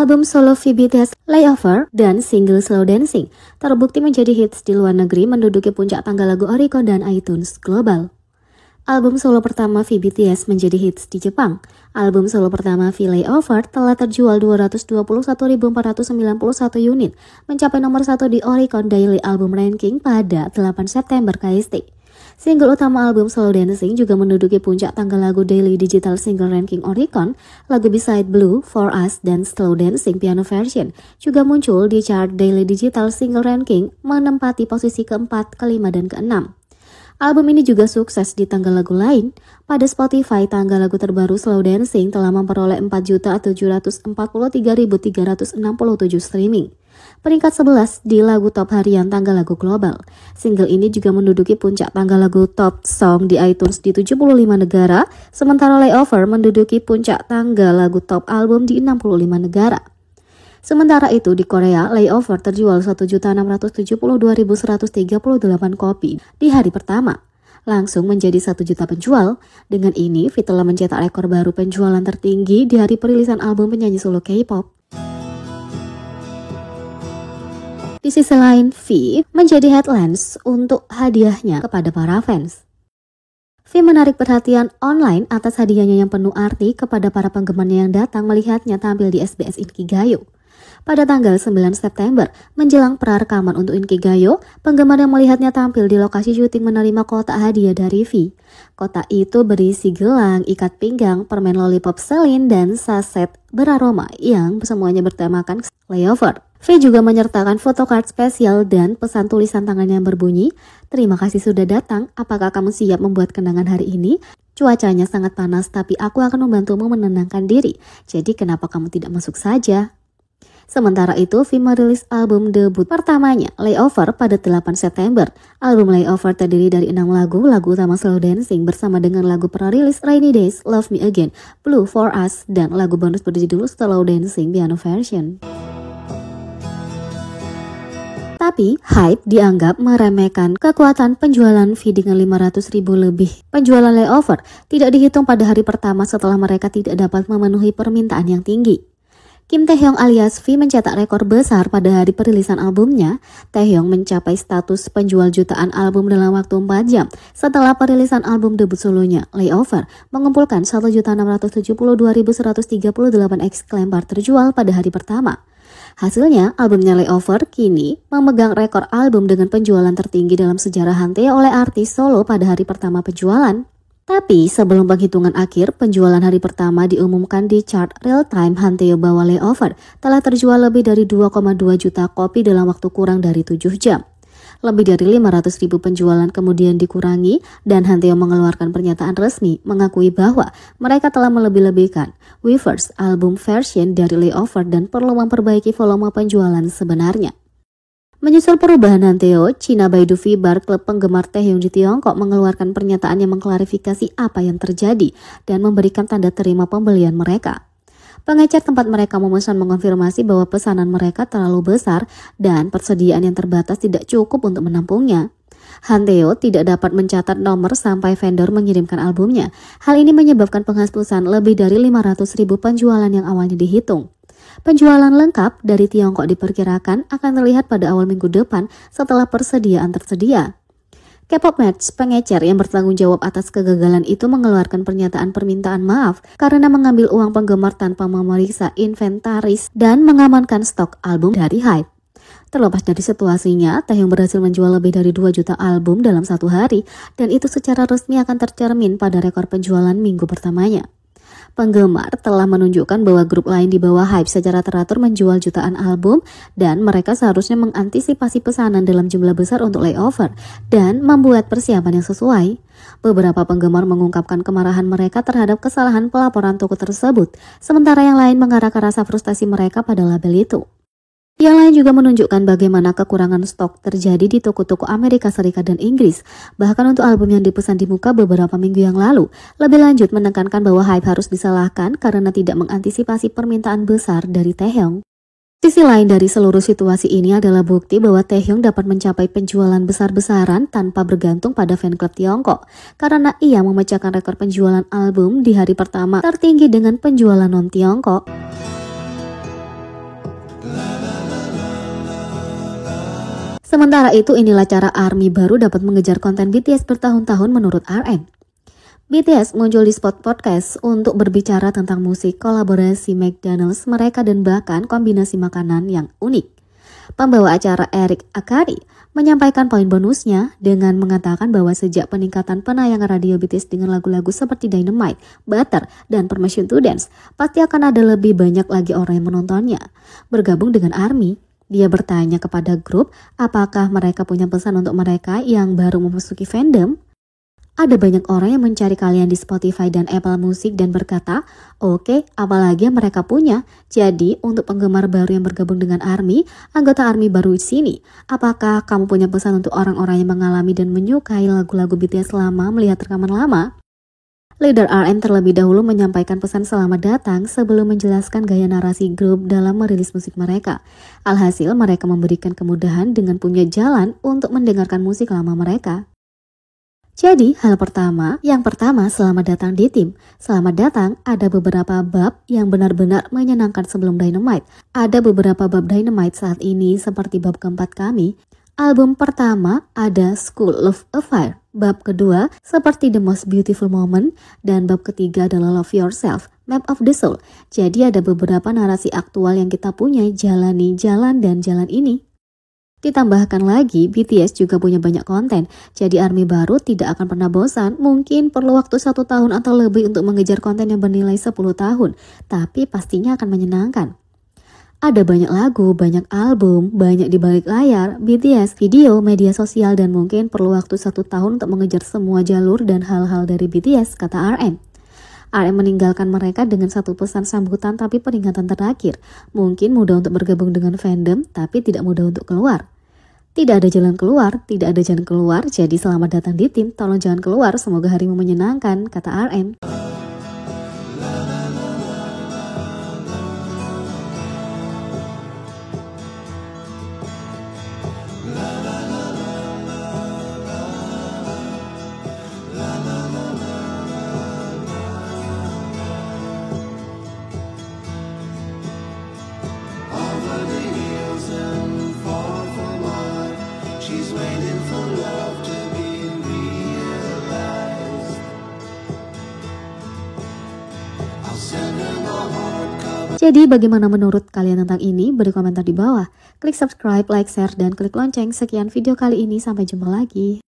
album solo V BTS Layover dan single Slow Dancing terbukti menjadi hits di luar negeri, menduduki puncak tangga lagu Oricon dan iTunes global. Album solo pertama V BTS menjadi hits di Jepang. Album solo pertama V Layover telah terjual 221.491 unit, mencapai nomor 1 di Oricon Daily Album Ranking pada 8 September KST. Single utama album Slow Dancing juga menduduki puncak tangga lagu Daily Digital Single Ranking Oricon. Lagu Beside Blue, For Us, dan Slow Dancing Piano Version juga muncul di chart Daily Digital Single Ranking, menempati posisi keempat, kelima, dan keenam. Album ini juga sukses di tangga lagu lain. Pada Spotify, tangga lagu terbaru Slow Dancing telah memperoleh 4.743.367 streaming. Peringkat 11 di lagu top harian tangga lagu global. Single ini juga menduduki puncak tangga lagu top song di iTunes di 75 negara, sementara Layover menduduki puncak tangga lagu top album di 65 negara. Sementara itu di Korea, Layover terjual 1.672.138 kopi di hari pertama, langsung menjadi 1 juta penjual. Dengan ini, V telah mencetak rekor baru penjualan tertinggi di hari perilisan album penyanyi solo K-pop. Di sisi lain, V menjadi headlines untuk hadiahnya kepada para fans. V menarik perhatian online atas hadiahnya yang penuh arti kepada para penggemarnya yang datang melihatnya tampil di SBS Inkigayo. Pada tanggal 9 September, menjelang pra-rekaman untuk Inkigayo, penggemar yang melihatnya tampil di lokasi syuting menerima kotak hadiah dari V. Kotak itu berisi gelang, ikat pinggang, permen lollipop Celine, dan saset beraroma yang semuanya bertemakan Layover. V juga menyertakan photocard spesial dan pesan tulisan tangan yang berbunyi, "Terima kasih sudah datang, apakah kamu siap membuat kenangan hari ini? Cuacanya sangat panas tapi aku akan membantumu menenangkan diri, jadi kenapa kamu tidak masuk saja?" Sementara itu, V merilis album debut pertamanya, Layover, pada 8 September. Album Layover terdiri dari 6 lagu utama Slow Dancing bersama dengan lagu pra-rilis Rainy Days, Love Me Again, Blue, For Us, dan lagu bonus berjudul Slow Dancing Piano Version. Tapi, Hype dianggap meremehkan kekuatan penjualan V dengan 500.000 lebih. Penjualan Layover tidak dihitung pada hari pertama setelah mereka tidak dapat memenuhi permintaan yang tinggi. Kim Taehyung alias V mencetak rekor besar pada hari perilisan albumnya. Taehyung mencapai status penjual jutaan album dalam waktu 4 jam setelah perilisan album debut solonya, Layover, mengumpulkan 1.672.138 lembar terjual pada hari pertama. Hasilnya, albumnya Layover kini memegang rekor album dengan penjualan tertinggi dalam sejarah Hanteo oleh artis solo pada hari pertama penjualan. Tapi sebelum penghitungan akhir, penjualan hari pertama diumumkan di chart real time Hanteo bahwa Layover telah terjual lebih dari 2,2 juta kopi dalam waktu kurang dari 7 jam. Lebih dari 500.000 penjualan kemudian dikurangi dan Hanteo mengeluarkan pernyataan resmi mengakui bahwa mereka telah melebih-lebihkan Weverse album version dari Layover dan perlu memperbaiki volume penjualan sebenarnya. Menyusul perubahan Hanteo, China Baidu V-Bar, klub penggemar Taehyung di Tiongkok, mengeluarkan pernyataan yang mengklarifikasi apa yang terjadi dan memberikan tanda terima pembelian mereka. Pengecer tempat mereka memesan mengonfirmasi bahwa pesanan mereka terlalu besar dan persediaan yang terbatas tidak cukup untuk menampungnya. Hanteo tidak dapat mencatat nomor sampai vendor mengirimkan albumnya. Hal ini menyebabkan penghapuskan lebih dari 500.000 penjualan yang awalnya dihitung. Penjualan lengkap dari Tiongkok diperkirakan akan terlihat pada awal minggu depan setelah persediaan tersedia. K-pop Match, pengecer yang bertanggung jawab atas kegagalan itu, mengeluarkan pernyataan permintaan maaf karena mengambil uang penggemar tanpa memeriksa inventaris dan mengamankan stok album dari Hype. Terlepas dari situasinya, Taehyung berhasil menjual lebih dari 2 juta album dalam satu hari dan itu secara resmi akan tercermin pada rekor penjualan minggu pertamanya. Penggemar telah menunjukkan bahwa grup lain di bawah Hype secara teratur menjual jutaan album dan mereka seharusnya mengantisipasi pesanan dalam jumlah besar untuk Layover dan membuat persiapan yang sesuai. Beberapa penggemar mengungkapkan kemarahan mereka terhadap kesalahan pelaporan toko tersebut, sementara yang lain mengarahkan rasa frustasi mereka pada label itu. Yang lain juga menunjukkan bagaimana kekurangan stok terjadi di toko-toko Amerika Serikat dan Inggris, bahkan untuk album yang dipesan di muka beberapa minggu yang lalu. Lebih lanjut menekankan bahwa Hype harus disalahkan karena tidak mengantisipasi permintaan besar dari Taehyung. Sisi lain dari seluruh situasi ini adalah bukti bahwa Taehyung dapat mencapai penjualan besar-besaran tanpa bergantung pada fanklub Tiongkok, karena ia memecahkan rekor penjualan album di hari pertama tertinggi dengan penjualan non-Tiongkok. Sementara itu, inilah cara ARMY baru dapat mengejar konten BTS bertahun-tahun menurut RM. BTS muncul di spot podcast untuk berbicara tentang musik, kolaborasi McDonald's mereka, dan bahkan kombinasi makanan yang unik. Pembawa acara Eric Akari menyampaikan poin bonusnya dengan mengatakan bahwa sejak peningkatan penayangan radio BTS dengan lagu-lagu seperti Dynamite, Butter, dan Permission to Dance, pasti akan ada lebih banyak lagi orang yang menontonnya. Bergabung dengan ARMY, dia bertanya kepada grup apakah mereka punya pesan untuk mereka yang baru memasuki fandom. Ada banyak orang yang mencari kalian di Spotify dan Apple Music dan berkata, oke, apalagi yang mereka punya. Jadi, untuk penggemar baru yang bergabung dengan ARMY, anggota ARMY baru di sini, apakah kamu punya pesan untuk orang-orang yang mengalami dan menyukai lagu-lagu BTS lama melihat rekaman lama? Leader RM terlebih dahulu menyampaikan pesan selamat datang sebelum menjelaskan gaya narasi grup dalam merilis musik mereka. Alhasil, mereka memberikan kemudahan dengan punya jalan untuk mendengarkan musik lama mereka. Jadi, yang pertama, selamat datang di tim. Selamat datang, ada beberapa bab yang benar-benar menyenangkan sebelum Dynamite. Ada beberapa bab Dynamite saat ini seperti bab keempat kami. Album pertama ada School of Affair. Bab kedua seperti The Most Beautiful Moment. Dan bab ketiga adalah Love Yourself, Map of the Soul. Jadi ada beberapa narasi aktual yang kita punya, jalani jalan dan jalan ini. Ditambahkan lagi, BTS juga punya banyak konten, jadi ARMY baru tidak akan pernah bosan. Mungkin perlu waktu 1 tahun atau lebih untuk mengejar konten yang bernilai 10 tahun, tapi pastinya akan menyenangkan. Ada banyak lagu, banyak album, banyak di balik layar, BTS, video, media sosial, dan mungkin perlu waktu 1 tahun untuk mengejar semua jalur dan hal-hal dari BTS, kata RM. RM meninggalkan mereka dengan satu pesan sambutan tapi peringatan terakhir. Mungkin mudah untuk bergabung dengan fandom, tapi tidak mudah untuk keluar. Tidak ada jalan keluar, jadi selamat datang di tim, tolong jangan keluar, semoga harimu menyenangkan, kata RM. Jadi bagaimana menurut kalian tentang ini? Beri komentar di bawah. Klik subscribe, like, share, dan klik lonceng. Sekian video kali ini, sampai jumpa lagi.